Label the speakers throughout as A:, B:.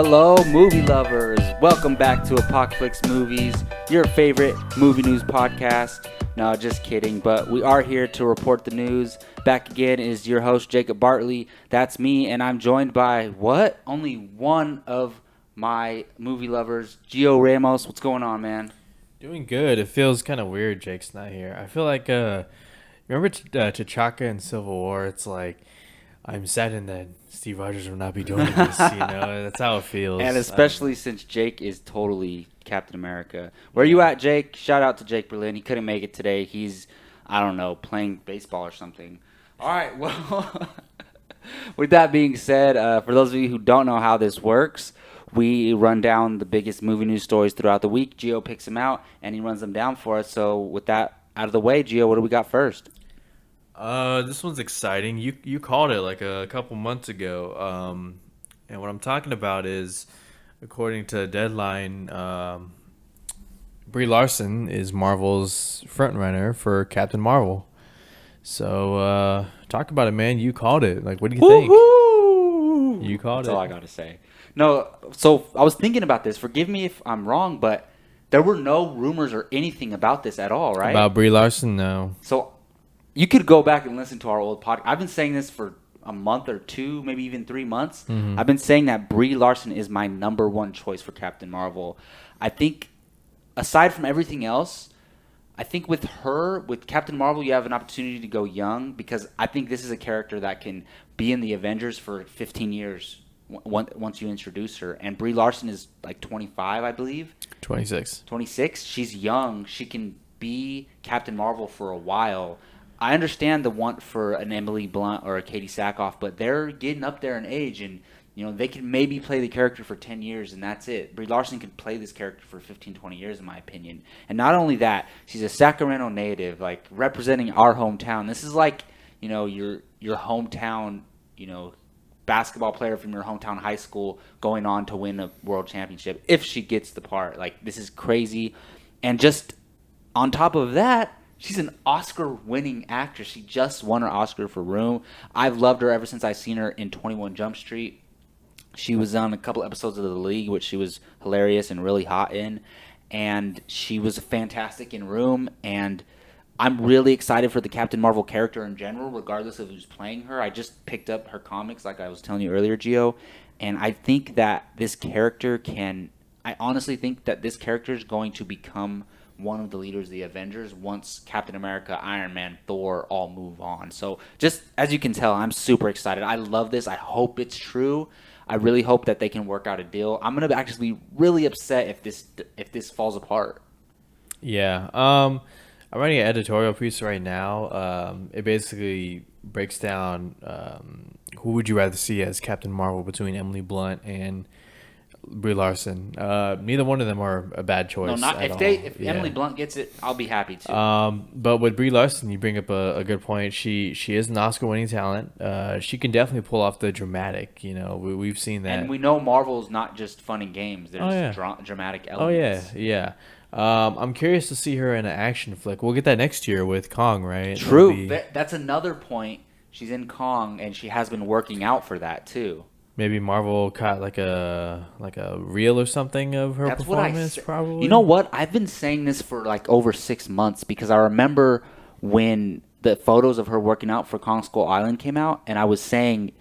A: Hello, movie lovers. Welcome back to Apocaflix Movies, your favorite movie news podcast. No, just kidding, but we are here to report the news. Back again is your host, Jacob Bartley. That's me, and I'm joined by, only one of my movie lovers, Gio Ramos. What's going on, man?
B: Doing good. It feels kind of weird Jake's not here. I feel like, remember T'Chaka in Civil War? It's like, I'm saddened that Steve Rogers will not be doing this, That's how it feels.
A: And especially since Jake is totally Captain America. Where are you at, Jake? Shout out to Jake Berlin. He couldn't make it today. He's, playing baseball or something. All right, well, with that being said, for those of you who don't know how this works, we run down the biggest movie news stories throughout the week. Gio picks them out, and he runs them down for us. So with that out of the way, Gio, what do we got first?
B: This one's exciting. You called it like a couple months ago. And what I'm talking about is, according to Deadline, Brie Larson is Marvel's frontrunner for Captain Marvel. So talk about it, man. You called it. Like, what do you think? You called
A: That's
B: it.
A: all I got to say. No, so I was thinking about this. Forgive me if I'm wrong, but there were no rumors or anything about this at all, right?
B: About Brie Larson, no.
A: So you could go back and listen to our old podcast. I've been saying this for a month or two, maybe even 3 months. Mm-hmm. I've been saying that Brie Larson is my number one choice for Captain Marvel. I think, aside from everything else, I think with Captain Marvel, you have an opportunity to go young because I think this is a character that can be in the Avengers for 15 years once you introduce her. And Brie Larson is like 25, I believe.
B: 26.
A: 26? She's young. She can be Captain Marvel for a while. I understand the want for an Emily Blunt or a Katie Sackhoff, but they're getting up there in age, and they can maybe play the character for 10 years, and that's it. Brie Larson could play this character for 15, 20 years, in my opinion. And not only that, she's a Sacramento native, like representing our hometown. This is like, your hometown, basketball player from your hometown high school going on to win a world championship if she gets the part. Like, this is crazy. And just on top of that, she's an Oscar-winning actress. She just won her Oscar for Room. I've loved her ever since I seen her in 21 Jump Street. She was on a couple episodes of The League, which she was hilarious and really hot in. And she was fantastic in Room. And I'm really excited for the Captain Marvel character in general, regardless of who's playing her. I just picked up her comics, like I was telling you earlier, Gio. And I think that this character I honestly think that this character is going to become one of the leaders of the Avengers once Captain America, Iron Man, Thor all move on. So just as you can tell, I'm super excited. I love this. I hope it's true. I really hope that they can work out a deal. I'm going to actually be really upset if this falls apart.
B: Yeah. I'm writing an editorial piece right now. It basically breaks down who would you rather see as Captain Marvel between Emily Blunt and Brie Larson. Neither one of them are a bad choice.
A: No, not if Emily Blunt gets it, I'll be happy to.
B: But with Brie Larson, you bring up a good point. She is an Oscar-winning talent. She can definitely pull off the dramatic. We've seen that,
A: and we know Marvel's not just fun and games. There's dramatic elements.
B: Oh yeah. I'm curious to see her in an action flick. We'll get that next year with Kong, right?
A: True. That's another point. She's in Kong, and she has been working out for that too.
B: Maybe Marvel caught like a reel or something of her performance, probably.
A: You know what? I've been saying this for like over 6 months because I remember when the photos of her working out for Kong Skull Island came out, and I was saying,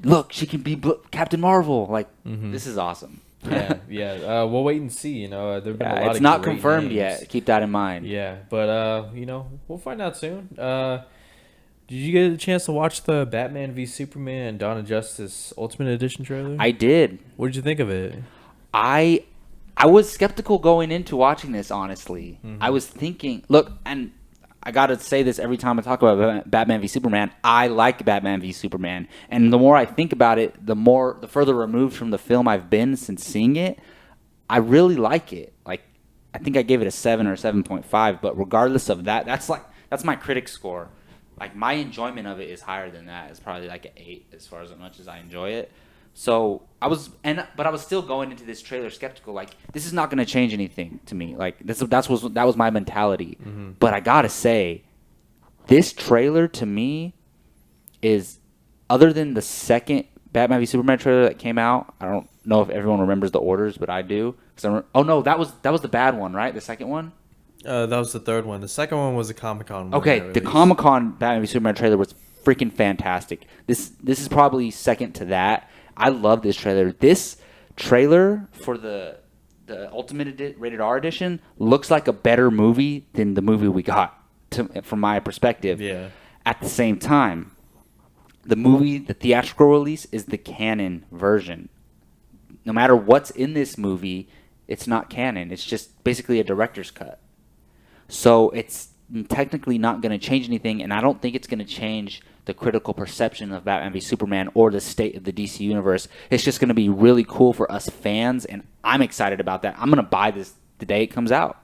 A: look, she can be Captain Marvel. Like, This is awesome.
B: Yeah. We'll wait and see. There've been a lot
A: it's
B: of
A: not
B: great
A: confirmed
B: names.
A: yet. Keep that in mind.
B: Yeah, but we'll find out soon. Did you get a chance to watch the Batman v Superman and Dawn of Justice Ultimate Edition trailer?
A: I did.
B: What did you think of it?
A: I was skeptical going into watching this, honestly. I was thinking, look, and I got to say this every time I talk about Batman v Superman, I like Batman v Superman. And the more I think about it, the further removed from the film I've been since seeing it, I really like it. Like, I think I gave it a 7 or 7.5, but regardless of that, that's my critic score. Like, my enjoyment of it is higher than that. It's probably like an 8 as far as much as I enjoy it. So I was still going into this trailer skeptical. Like, this is not going to change anything to me. Like, that was my mentality. But I gotta say, this trailer to me is, other than the second Batman v Superman trailer that came out, know if everyone remembers the orders, but I do. Oh no, that was the bad one, right? The second one.
B: That was the third one. The second one was the Comic-Con one.
A: Okay, the Comic-Con Batman v Superman trailer was freaking fantastic. This is probably second to that. I love this trailer. This trailer for the Ultimate Rated R edition looks like a better movie than the movie we got, from my perspective.
B: Yeah.
A: At the same time, the theatrical release is the canon version. No matter what's in this movie, it's not canon. It's just basically a director's cut. So it's technically not going to change anything, and I don't think it's going to change the critical perception of Batman v Superman or the state of the DC universe. It's just going to be really cool for us fans, and I'm excited about that. I'm going to buy this the day it comes out.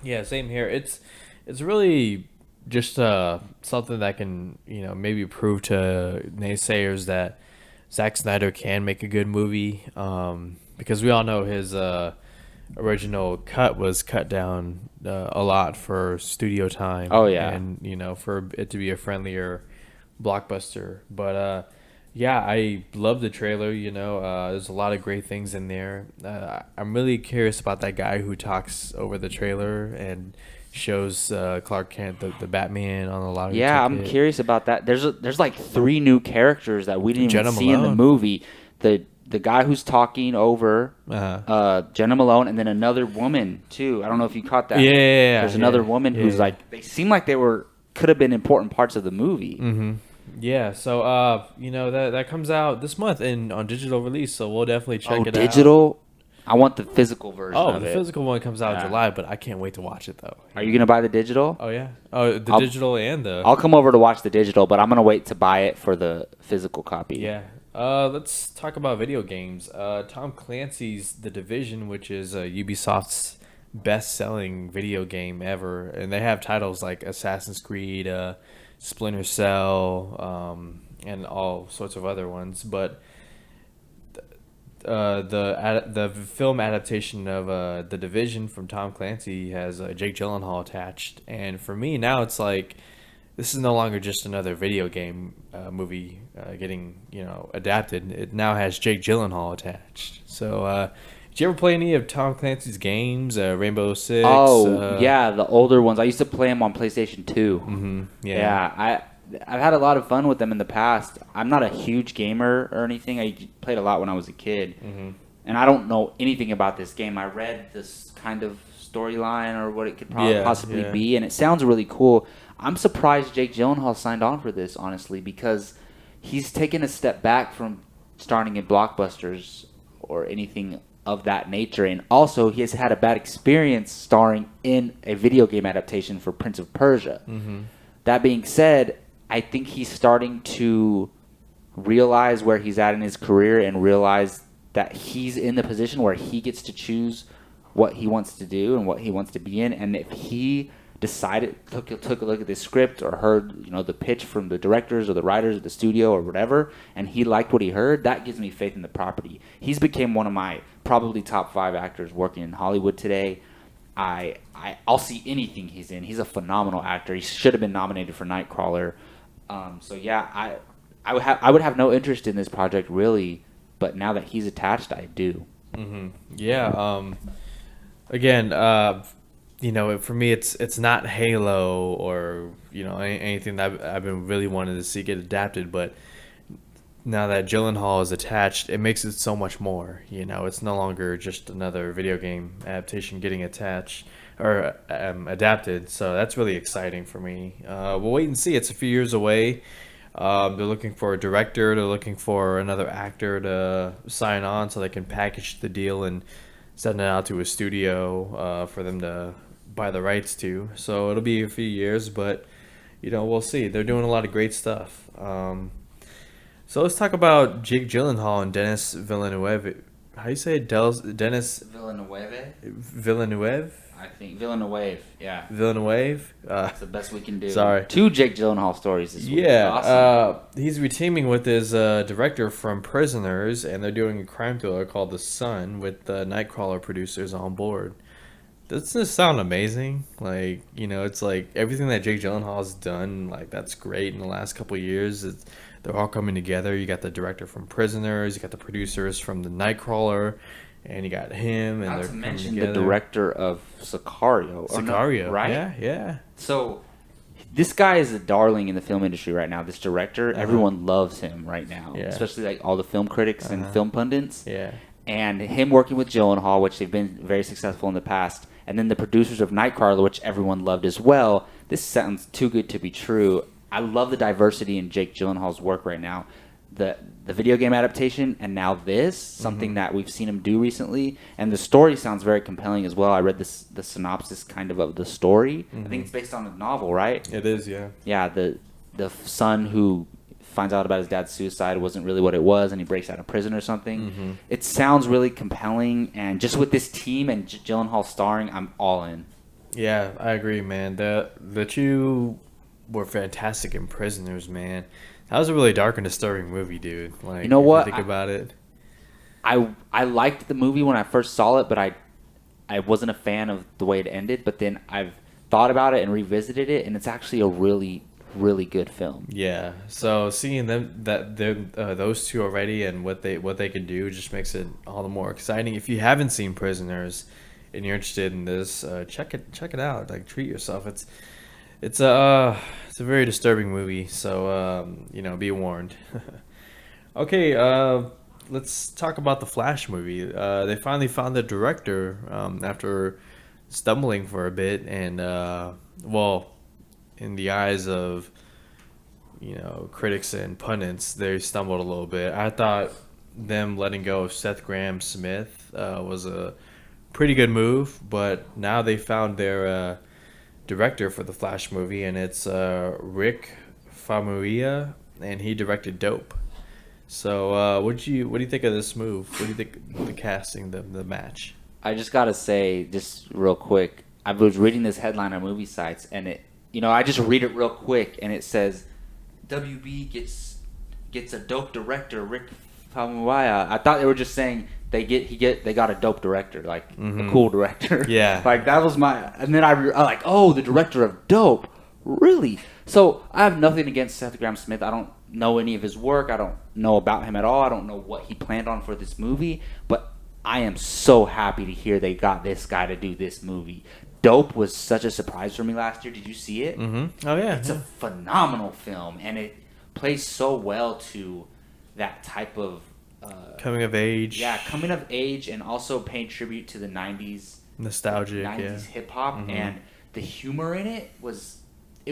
B: Yeah, same here. It's really just something that can, maybe prove to naysayers that Zack Snyder can make a good movie, because we all know his original cut was cut down a lot for studio time.
A: Oh, yeah.
B: And, for it to be a friendlier blockbuster. But, yeah, I love the trailer, there's a lot of great things in there. I'm really curious about that guy who talks over the trailer and shows Clark Kent, the Batman, on the lottery ticket.
A: I'm curious about that. There's like 3 new characters that we didn't even see in the movie. The guy who's talking over Jenna Malone, and then another woman too. I don't know if you caught that.
B: Yeah.
A: There's another woman who's like, they seem like they could have been important parts of the movie.
B: Mm-hmm. Yeah. So that comes out this month on digital release. So we'll definitely check it
A: digital? Out. I want the physical version of it.
B: The physical one comes out in July, but I can't wait to watch it though.
A: Are you gonna buy the digital?
B: Oh yeah. Oh, digital and the.
A: I'll come over to watch the digital, but I'm gonna wait to buy it for the physical copy.
B: Yeah. Let's talk about video games. Tom Clancy's The Division, which is Ubisoft's best-selling video game ever, and they have titles like Assassin's Creed, Splinter Cell, and all sorts of other ones. But the film adaptation of The Division from Tom Clancy has Jake Gyllenhaal attached, and for me now it's like, this is no longer just another video game movie getting adapted. It now has Jake Gyllenhaal attached. So, did you ever play any of Tom Clancy's games? Rainbow Six?
A: Oh, yeah, the older ones. I used to play them on PlayStation 2.
B: Mm-hmm.
A: Yeah, I've had a lot of fun with them in the past. I'm not a huge gamer or anything. I played a lot when I was a kid.
B: Mm-hmm.
A: And I don't know anything about this game. I read this kind of storyline or what it could possibly be, and it sounds really cool. I'm surprised Jake Gyllenhaal signed on for this, honestly, because he's taken a step back from starring in blockbusters or anything of that nature, and also he has had a bad experience starring in a video game adaptation for Prince of Persia.
B: Mm-hmm.
A: That being said, I think he's starting to realize where he's at in his career and realize that he's in the position where he gets to choose what he wants to do and what he wants to be in, and if he took a look at the script or heard the pitch from the directors or the writers of the studio or whatever, and he liked what he heard, that gives me faith in the property. He's became one of my probably top 5 actors working in Hollywood today. I'll see anything he's in. He's a phenomenal actor. He should have been nominated for Nightcrawler. So yeah, I would have no interest in this project really, but now that he's attached, I do.
B: Mm-hmm. Yeah. Again, for me, it's not Halo or anything that I've been really wanting to see get adapted. But now that Gyllenhaal is attached, it makes it so much more. It's no longer just another video game adaptation getting attached or adapted. So that's really exciting for me. We'll wait and see. It's a few years away. They're looking for a director. They're looking for another actor to sign on so they can package the deal and send it out to a studio for them to buy the rights to. So it'll be a few years, but we'll see. They're doing a lot of great stuff. So let's talk about Jake Gyllenhaal and Denis Villeneuve. How do you say it? Denis Villeneuve?
A: I think Villeneuve. Yeah.
B: Villeneuve.
A: That's the best we can do.
B: Sorry.
A: 2 Jake Gyllenhaal stories this week.
B: Yeah.
A: Awesome.
B: He's reteaming with his director from Prisoners, and they're doing a crime thriller called The Sun with the Nightcrawler producers on board. Doesn't this sound amazing? It's like everything that Jake Gyllenhaal's done, that's great in the last couple of years. they're all coming together. You got the director from Prisoners, you got the producers from the Nightcrawler, and you got him, and
A: Not
B: they're
A: to
B: coming
A: mention
B: together.
A: the director of Sicario. Or no,
B: Sicario,
A: right?
B: yeah.
A: So this guy is a darling in the film industry right now. This director, everyone loves him right now,
B: Yeah.
A: especially like all the film critics and film pundits.
B: Yeah.
A: And him working with Gyllenhaal, which they've been very successful in the past, and then the producers of Nightcrawler, which everyone loved as well. This sounds too good to be true. I love the diversity in Jake Gyllenhaal's work right now. The video game adaptation, and now this, something that we've seen him do recently, and the story sounds very compelling as well. I read the synopsis kind of the story. I think it's based on a novel, right?
B: It is, yeah.
A: Yeah, the son who finds out about his dad's suicide wasn't really what it was, and he breaks out of prison or something. It sounds really compelling, and just with this team and Gyllenhaal starring, I'm all in.
B: Yeah, I agree, man. The two were fantastic in Prisoners, man. That was a really dark and disturbing movie, dude. Like,
A: You know
B: if
A: what?
B: think about it.
A: I liked the movie when I first saw it, but I wasn't a fan of the way it ended. But then I've thought about it and revisited it, and it's actually a really, really good film.
B: Yeah. So seeing those two already and what they can do just makes it all the more exciting. If you haven't seen Prisoners and you're interested in this, check it out. Like, treat yourself. It's a very disturbing movie, so be warned. Okay, let's talk about the Flash movie. They finally found the director after stumbling for a bit, and in the eyes of critics and pundits, they stumbled a little bit. I thought them letting go of Seth Grahame-Smith was a pretty good move, but now they found their director for the Flash movie, and it's Rick Famuyiwa, and he directed Dope. So what do you think of this move? What do you think of the casting, the match?
A: I just gotta say, just real quick, I was reading this headline on movie sites, and I just read it real quick, and it says, WB gets a dope director, Rick Famuyiwa. I thought they were just saying they got a dope director, like a cool director.
B: Yeah.
A: Like that was and then I like, oh, the director of Dope, really? So I have nothing against Seth Grahame-Smith. I don't know any of his work. I don't know about him at all. I don't know what he planned on for this movie, but I am so happy to hear they got this guy to do this movie. Dope was such a surprise for me last year. Did you see it?
B: Mm-hmm. Oh yeah,
A: It's a phenomenal film, and it plays so well to that type of
B: coming of age.
A: Yeah, coming of age, and also paying tribute to the '90s
B: nostalgic,
A: 90s hip hop, and the humor in it was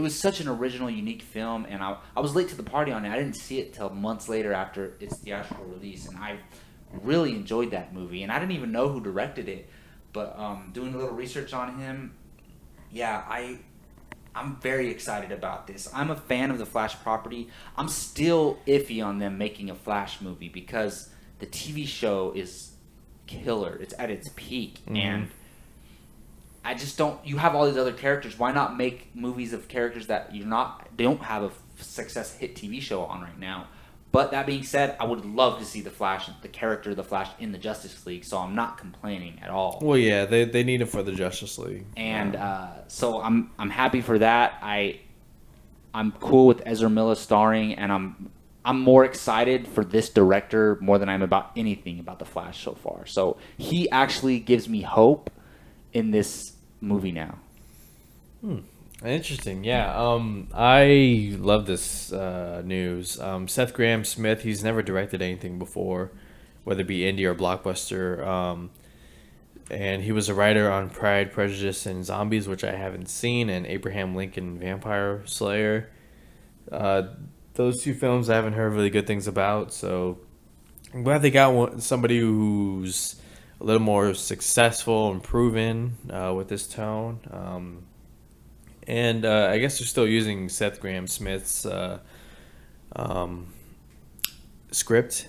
A: such an original, unique film. And I was late to the party on it. I didn't see it till months later after its theatrical release, and I really enjoyed that movie. And I didn't even know who directed it, but doing a little research on him, yeah, I'm very excited about this. I'm a fan of the Flash property. I'm still iffy on them making a Flash movie because the TV show is killer. It's at its peak, and I just don't. You have all these other characters. Why not make movies of characters that don't have a success hit TV show on right now? But that being said, I would love to see the character of the Flash in the Justice League, so I'm not complaining at all.
B: Well, yeah, they need it for the Justice League,
A: and so I'm happy for that. I'm cool with Ezra Miller starring, and I'm more excited for this director more than I'm about anything about the Flash so far. So he actually gives me hope in this movie now.
B: Interesting, yeah. I love this news. Seth Grahame-Smith, he's never directed anything before, whether it be indie or blockbuster. And he was a writer on Pride, Prejudice, and Zombies, which I haven't seen, and Abraham Lincoln Vampire Slayer. Those two films I haven't heard really good things about, so I'm glad they got somebody who's a little more successful and proven with this tone. And I guess they're still using Seth Grahame-Smith's script.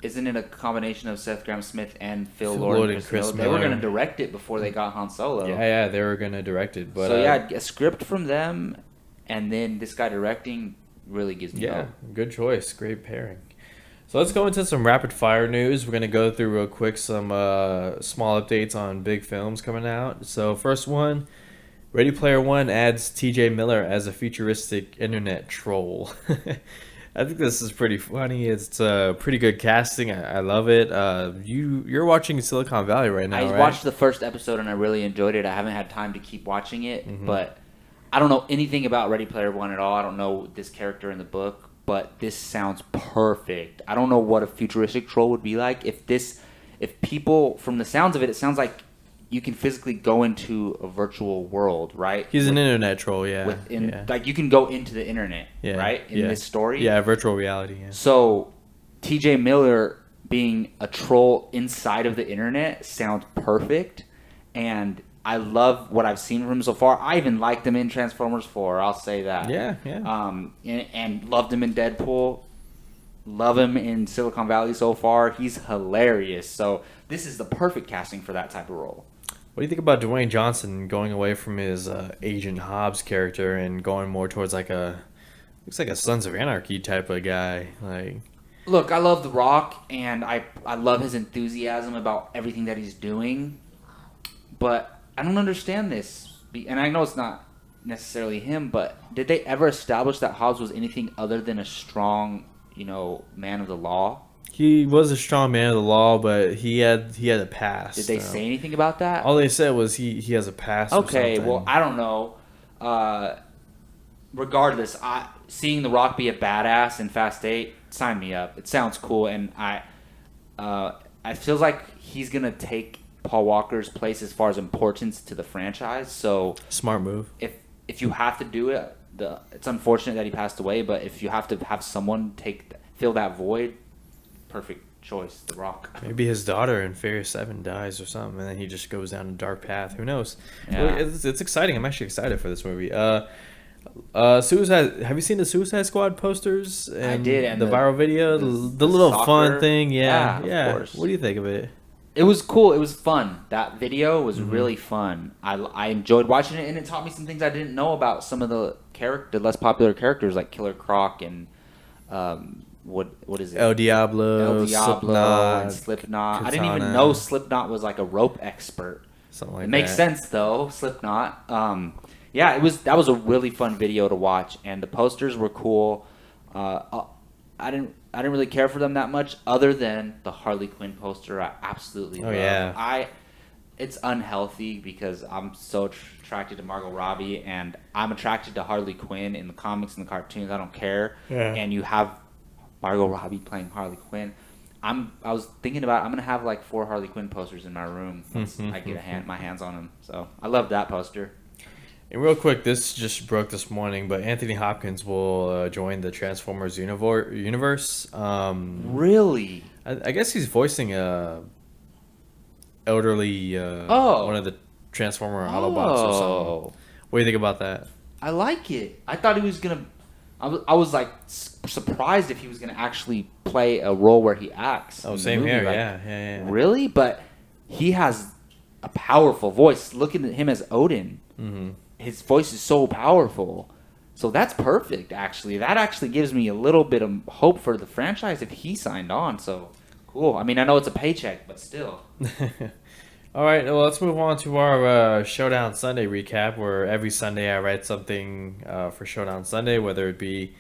A: Isn't it a combination of Seth Grahame-Smith and Phil
B: Lord
A: Lord
B: and Chris
A: Miller? They were
B: Miller.
A: going to direct it before they got Han Solo.
B: Yeah, they were going to direct it. But,
A: so a script from them, and then this guy directing really gives me hope.
B: Good choice. Great pairing. So let's go into some rapid fire news. We're going to go through real quick some small updates on big films coming out. So first one, Ready Player One adds T.J. Miller as a futuristic internet troll. I think this is pretty funny. It's pretty good casting. I love it. You're watching Silicon Valley right now,
A: I
B: right?
A: watched the first episode and I really enjoyed it. I haven't had time to keep watching it, but I don't know anything about Ready Player One at all. I don't know this character in the book, but this sounds perfect. I don't know what a futuristic troll would be like. If people, from the sounds of it, it sounds like you can physically go into a virtual world, right?
B: He's an internet troll, yeah.
A: Like you can go into the internet, right? In this story.
B: Yeah, virtual reality, yeah.
A: So TJ Miller being a troll inside of the internet sounds perfect. And I love what I've seen from him so far. I even liked him in Transformers 4, I'll say that.
B: Yeah.
A: And loved him in Deadpool. Love him in Silicon Valley so far. He's hilarious. So this is the perfect casting for that type of role.
B: What do you think about Dwayne Johnson going away from his Agent Hobbs character and going more towards looks like a Sons of Anarchy type of guy?
A: Look, I love The Rock, and I love his enthusiasm about everything that he's doing, but I don't understand this. And I know it's not necessarily him, but did they ever establish that Hobbs was anything other than a strong, man of the law?
B: He was a strong man of the law, but he had a past.
A: Did they say anything about that?
B: All they said was he has a past.
A: Okay, well, I don't know. Regardless, seeing The Rock be a badass in Fast 8, sign me up. It sounds cool, and I feel like he's gonna take Paul Walker's place as far as importance to the franchise. So
B: smart move.
A: If you have to do it, it's unfortunate that he passed away, but if you have to have someone fill that void, perfect choice, The Rock.
B: Maybe his daughter in Furious 7 dies or something, and then he just goes down a dark path. Who knows?
A: Yeah.
B: Well, it's exciting. I'm actually excited for this movie. Suicide. Have you seen the Suicide Squad posters? And
A: I did. And
B: the viral video, the little
A: soccer
B: fun thing.
A: Yeah,
B: Yeah.
A: of course.
B: What do you think of it?
A: It was cool. It was fun. That video was really fun. I enjoyed watching it, and it taught me some things I didn't know about some of the less popular characters like Killer Croc and what is it?
B: El Diablo,
A: and Slipknot. I didn't even know Slipknot was like a rope expert.
B: Something like that.
A: It makes sense though, Slipknot. That was a really fun video to watch, and the posters were cool. I didn't really care for them that much, other than the Harley Quinn poster. I absolutely love.
B: Yeah.
A: It's unhealthy because I'm so attracted to Margot Robbie, and I'm attracted to Harley Quinn in the comics and the cartoons. I don't care.
B: Yeah.
A: And you have Margot Robbie playing Harley Quinn. I was thinking about I'm gonna have like 4 Harley Quinn posters in my room once I get my hands on them. So I love that poster.
B: And real quick, this just broke this morning, but Anthony Hopkins will join the Transformers universe.
A: Really?
B: I guess he's voicing elderly one of the Transformer Autobots or something. What do you think about that?
A: I like it. I thought he was gonna. I was like surprised if he was gonna actually play a role where he acts.
B: Oh, same here.
A: Like,
B: yeah.
A: Really? But he has a powerful voice. Looking at him as Odin, his voice is so powerful. So that's perfect, actually. That actually gives me a little bit of hope for the franchise if he signed on. So cool. I mean, I know it's a paycheck, but still.
B: All right, well, let's move on to our Showdown Sunday recap, where every Sunday I write something for Showdown Sunday, whether it be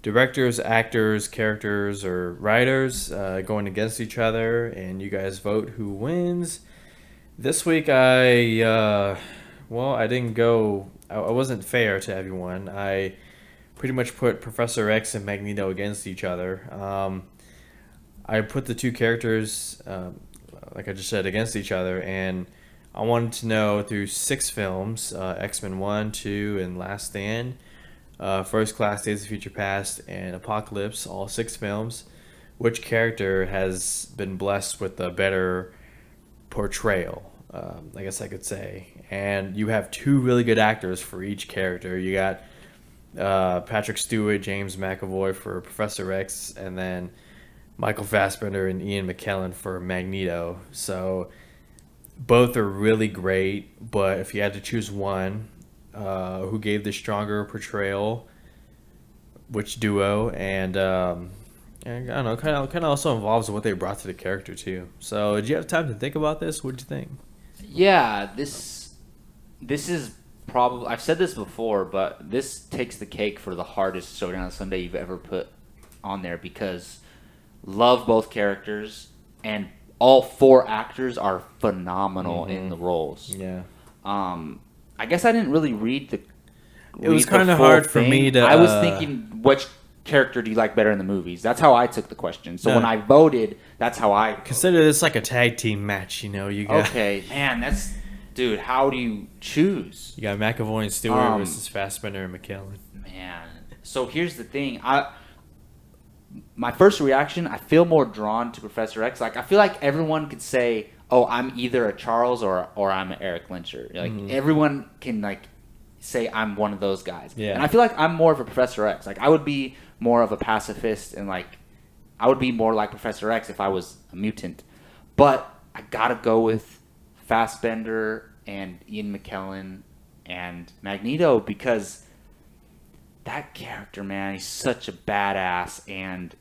B: directors, actors, characters, or writers going against each other, and you guys vote who wins. This week I didn't go. I wasn't fair to everyone. I pretty much put Professor X and Magneto against each other. I put the two characters, like I just said, against each other, and I wanted to know through 6 films, X-Men 1, 2, and Last Stand, First Class, Days of Future Past, and Apocaflix, all 6 films, which character has been blessed with a better portrayal, I guess I could say. And you have 2 really good actors for each character. You got Patrick Stewart, James McAvoy for Professor X, and then Michael Fassbender and Ian McKellen for Magneto. So both are really great, but if you had to choose one, who gave the stronger portrayal, which duo, and I don't know, kind of also involves what they brought to the character too. So did you have time to think about this? What did you think?
A: Yeah, this is probably, I've said this before, but this takes the cake for the hardest Showdown Sunday you've ever put on there because love both characters and all 4 actors are phenomenal in the roles.
B: Yeah.
A: I guess I didn't really read the.
B: It was kind of hard for me to.
A: I was thinking, which character do you like better in the movies? That's how I took the question. So when I voted, that's how I
B: consider this like a tag team match. You know, you got
A: okay, man. Dude. How do you choose?
B: You got McAvoy and Stewart versus Fassbender and McKellen.
A: Man, so here's the thing. My first reaction, I feel more drawn to Professor X. Like I feel like everyone could say, "Oh, I'm either a Charles or I'm an Eric Lyncher." Like everyone can like say I'm one of those guys.
B: Yeah.
A: And I feel like I'm more of a Professor X. Like I would be more of a pacifist and like I would be more like Professor X if I was a mutant. But I gotta go with Fassbender and Ian McKellen and Magneto because that character, man, he's such a badass and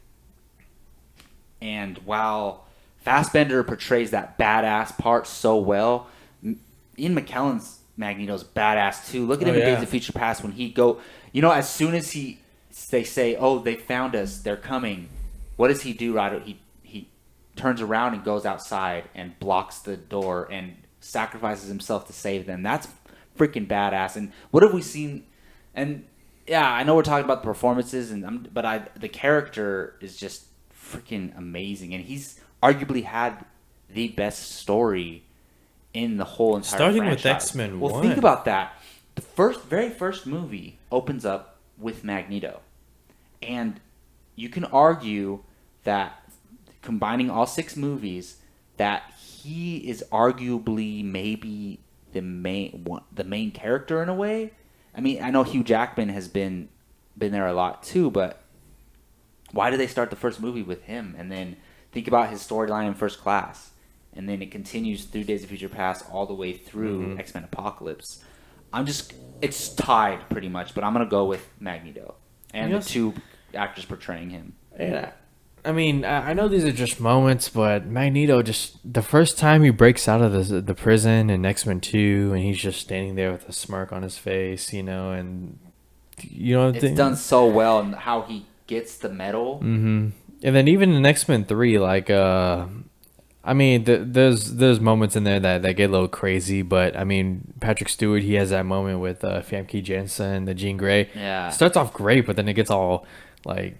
A: while Fassbender portrays that badass part so well, Ian McKellen's Magneto's badass too. Look at him in Days of Future Past when he as soon as they say, "Oh, they found us, they're coming." What does he do? Right, he turns around and goes outside and blocks the door and sacrifices himself to save them. That's freaking badass. And what have we seen? And yeah, I know we're talking about the performances, but the character is just freaking amazing, and he's arguably had the best story in the whole entire
B: starting
A: franchise.
B: with X-Men 1.
A: Well, think about that. The very first movie opens up with Magneto, and you can argue that combining all 6 movies, that he is arguably maybe the main character in a way. I mean, I know Hugh Jackman has been there a lot too, but why did they start the first movie with him? And then think about his storyline in First Class. And then it continues through Days of Future Past all the way through X-Men Apocalypse. It's tied pretty much, but I'm going to go with Magneto and the 2 actors portraying him.
B: Yeah. I mean, I know these are just moments, but Magneto just the first time he breaks out of the prison in X-Men 2 and he's just standing there with a smirk on his face, and
A: it's done so well and how he gets the medal.
B: And then even in X-Men 3, like I mean, there's moments in there that get a little crazy, but I mean, Patrick Stewart, he has that moment with Famke Janssen, the Jean Grey.
A: Yeah,
B: starts off great, but then it gets all like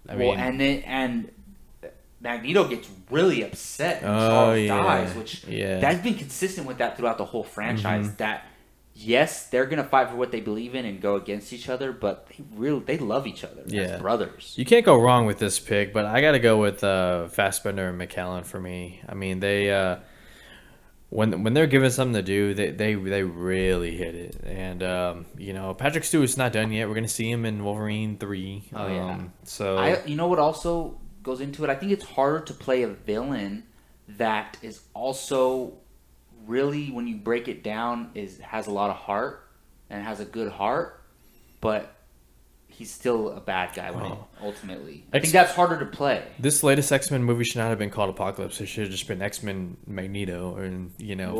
B: I mean,
A: and Magneto gets really upset when Charles dies, which that's been consistent with that throughout the whole franchise. That yes, they're gonna fight for what they believe in and go against each other, but they love each other as brothers.
B: You can't go wrong with this pick, but I got to go with Fassbender and McKellen for me. I mean, they when they're given something to do, they really hit it. And Patrick Stewart's not done yet. We're gonna see him in Wolverine 3. So
A: what also goes into it? I think it's harder to play a villain that is also really, when you break it down, has a lot of heart and has a good heart, but he's still a bad guy ultimately. I think that's harder to play.
B: This latest X-Men movie should not have been called Apocalypse. It should have just been X-Men Magneto,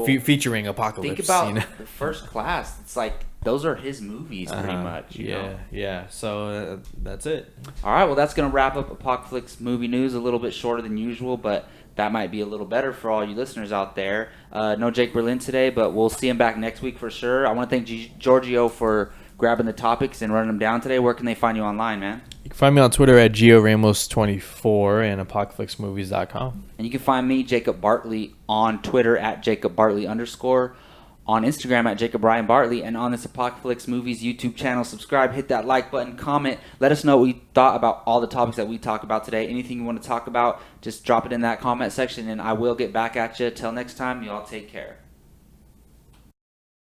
B: featuring Apocalypse.
A: Think about the First Class. It's like those are his movies pretty much.
B: Yeah. So that's it.
A: All right. Well, that's gonna wrap up Apocaflix movie news. A little bit shorter than usual, but that might be a little better for all you listeners out there. No Jake Berlin today, but we'll see him back next week for sure. I want to thank Giorgio for grabbing the topics and running them down today. Where can they find you online, man?
B: You can find me on Twitter at GioRamos24 and apocaflixmovies.com.
A: And you can find me, Jacob Bartley, on Twitter at JacobBartley_, on Instagram at Jacob Ryan Bartley, and on this Apocaflix Movies YouTube channel. Subscribe, hit that like button, comment. Let us know what you thought about all the topics that we talked about today. Anything you want to talk about, just drop it in that comment section, and I will get back at you. Till next time, y'all take care.